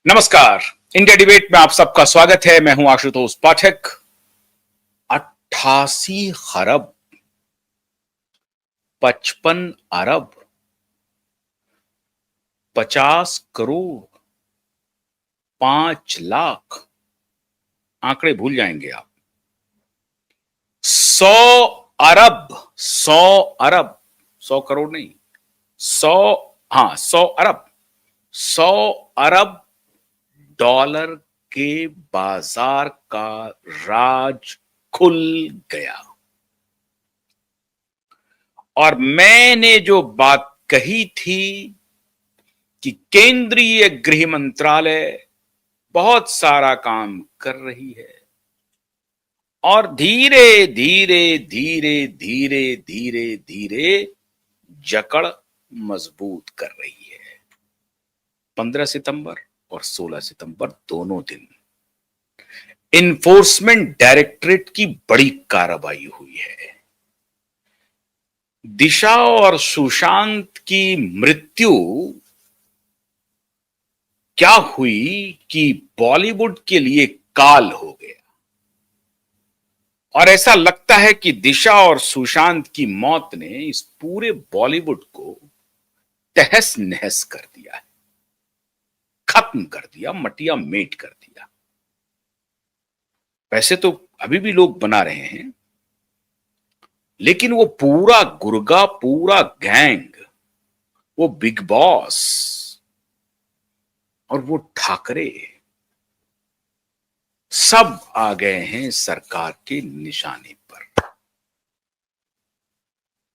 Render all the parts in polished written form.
नमस्कार। India debate में आप सबका स्वागत है। मैं हूं आशुतोष पाठक। 88 खरब, 55 अरब, 50 करोड़, 5 लाख, आंकड़े भूल जाएंगे आप। 100 अरब, 100 अरब, 100 करोड़ नहीं, 100 अरब, 100 अरब डॉलर के बाजार का राज खुल गया। और मैंने जो बात कही थी कि केंद्रीय गृह मंत्रालय बहुत सारा काम कर रही है और धीरे धीरे धीरे धीरे धीरे धीरे जकड़ मजबूत कर रही है। 15 सितंबर और 16 सितंबर दोनों दिन इन्फोर्समेंट डायरेक्टरेट की बड़ी कार्रवाई हुई है। दिशा और सुशांत की मृत्यु क्या हुई कि बॉलीवुड के लिए काल हो गया। और ऐसा लगता है कि दिशा और सुशांत की मौत ने इस पूरे बॉलीवुड को तहस नहस कर दिया है, खत्म कर दिया, मटिया मेट कर दिया। वैसे तो अभी भी लोग बना रहे हैं, लेकिन वो पूरा गुर्गा, पूरा गैंग, वो बिग बॉस और वो ठाकरे सब आ गए हैं सरकार के निशाने पर।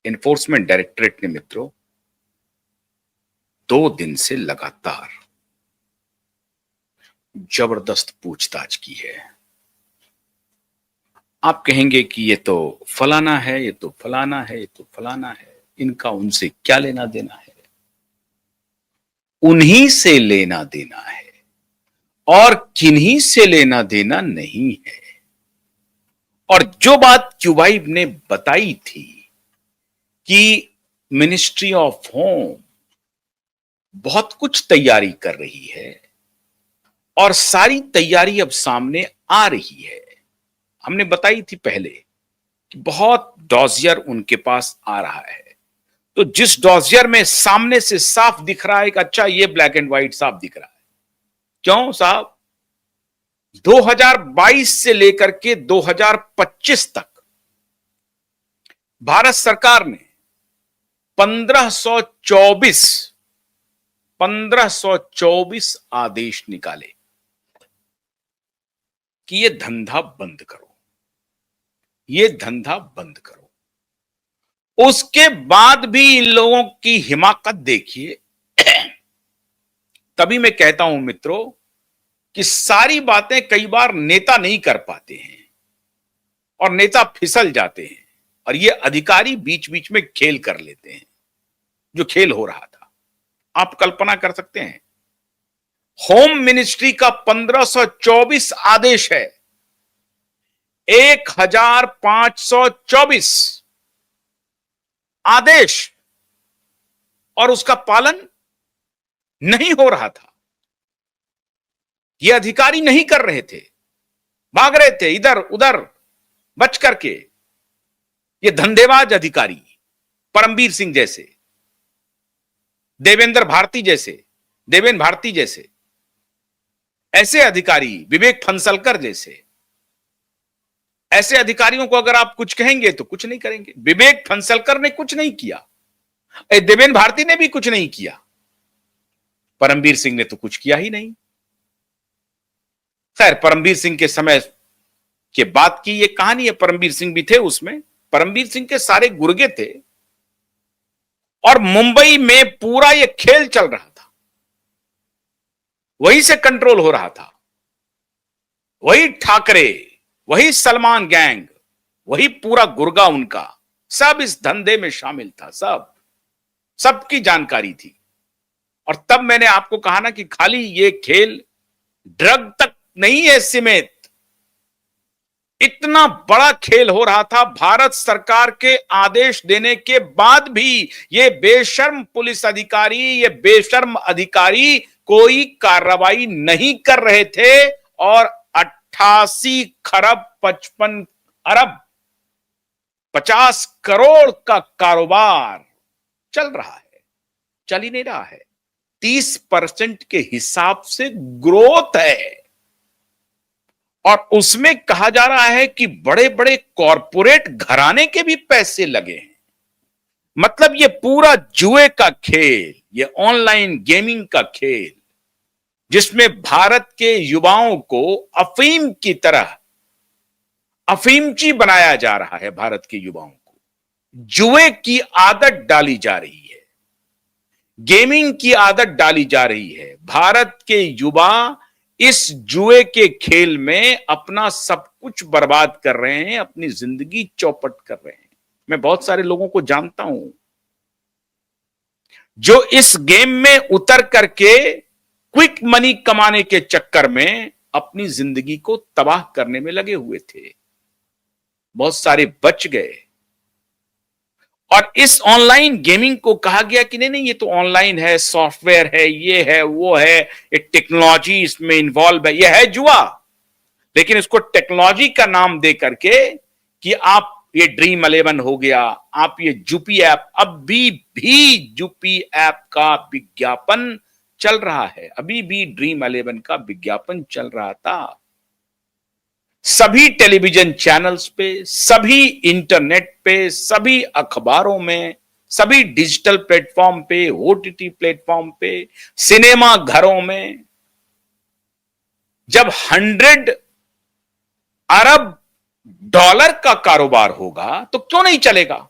एनफोर्समेंट डायरेक्टरेट ने मित्रों 2 दिन से लगातार जबरदस्त पूछताछ की है। आप कहेंगे कि ये तो फलाना है, ये तो फलाना है, ये तो फलाना है, इनका उनसे क्या लेना देना है? उन्हीं से लेना देना है और किन्हीं से लेना देना नहीं है। और जो बात क्यूबाइब ने बताई थी कि मिनिस्ट्री ऑफ होम बहुत कुछ तैयारी कर रही है और सारी तैयारी अब सामने आ रही है। हमने बताई थी पहले कि बहुत डॉजियर उनके पास आ रहा है, तो जिस डॉजियर में सामने से साफ दिख रहा है कि अच्छा ये ब्लैक एंड व्हाइट साफ दिख रहा है। क्यों साहब? 2022 से लेकर के 2025 तक भारत सरकार ने 1524 आदेश निकाले कि ये धंधा बंद करो, ये धंधा बंद करो। उसके बाद भी इन लोगों की हिमाकत देखिए। तभी मैं कहता हूं मित्रों कि सारी बातें कई बार नेता नहीं कर पाते हैं और नेता फिसल जाते हैं और ये अधिकारी बीच बीच में खेल कर लेते हैं। जो खेल हो रहा था आप कल्पना कर सकते हैं। होम मिनिस्ट्री का 1524 आदेश है, 1524 आदेश, और उसका पालन नहीं हो रहा था। ये अधिकारी नहीं कर रहे थे, भाग रहे थे इधर उधर बच करके। ये धंधेबाज अधिकारी, परमबीर सिंह जैसे, देवेंद्र भारती जैसे, देवेन भारती जैसे, ऐसे अधिकारी, विवेक फंसलकर जैसे, ऐसे अधिकारियों को अगर आप कुछ कहेंगे तो कुछ नहीं करेंगे। विवेक फंसलकर ने कुछ नहीं किया, देवेन भारती ने भी कुछ नहीं किया, परमबीर सिंह ने तो कुछ किया ही नहीं। खैर, परमबीर सिंह के समय के बाद की ये कहानी है। परमबीर सिंह भी थे उसमें, परमबीर सिंह के सारे गुर्गे थे और मुंबई में पूरा ये खेल चल रहा था, वही से कंट्रोल हो रहा था। वही ठाकरे, वही सलमान गैंग, वही पूरा गुर्गा उनका सब इस धंधे में शामिल था। सबकी जानकारी थी। और तब मैंने आपको कहा ना कि खाली ये खेल ड्रग तक नहीं है सीमित, इतना बड़ा खेल हो रहा था। भारत सरकार के आदेश देने के बाद भी ये बेशर्म पुलिस अधिकारी, ये बेशर्म अधिकारी कोई कार्रवाई नहीं कर रहे थे और 88 खरब 55 अरब 50 करोड़ का कारोबार चल रहा है, चल ही नहीं रहा है। 30% के हिसाब से ग्रोथ है और उसमें कहा जा रहा है कि बड़े बड़े कॉरपोरेट घराने के भी पैसे लगे हैं। मतलब ये पूरा जुए का खेल, ये ऑनलाइन गेमिंग का खेल, जिसमें भारत के युवाओं को अफीम की तरह अफीमची बनाया जा रहा है। भारत के युवाओं को जुए की आदत डाली जा रही है, गेमिंग की आदत डाली जा रही है। भारत के युवा इस जुए के खेल में अपना सब कुछ बर्बाद कर रहे हैं, अपनी जिंदगी चौपट कर रहे हैं। मैं बहुत सारे लोगों को जानता हूं जो इस गेम में उतर करके क्विक मनी कमाने के चक्कर में अपनी जिंदगी को तबाह करने में लगे हुए थे। बहुत सारे बच गए और इस ऑनलाइन गेमिंग को कहा गया कि नहीं नहीं, ये तो ऑनलाइन है, सॉफ्टवेयर है, ये है, वो है, ये टेक्नोलॉजी इसमें इन्वॉल्व है, ये है जुआ। लेकिन इसको टेक्नोलॉजी का नाम दे करके कि आप ये ड्रीम 11 हो गया, आप ये जुपी ऐप, अभी भी जुपी ऐप का विज्ञापन चल रहा है, अभी भी ड्रीम 11 का विज्ञापन चल रहा था। सभी टेलीविजन चैनल्स पे, सभी इंटरनेट पे, सभी अखबारों में, सभी डिजिटल प्लेटफॉर्म पे, ओटीटी प्लेटफॉर्म पे, सिनेमा घरों में। जब 100 अरब डॉलर का कारोबार होगा तो क्यों नहीं चलेगा?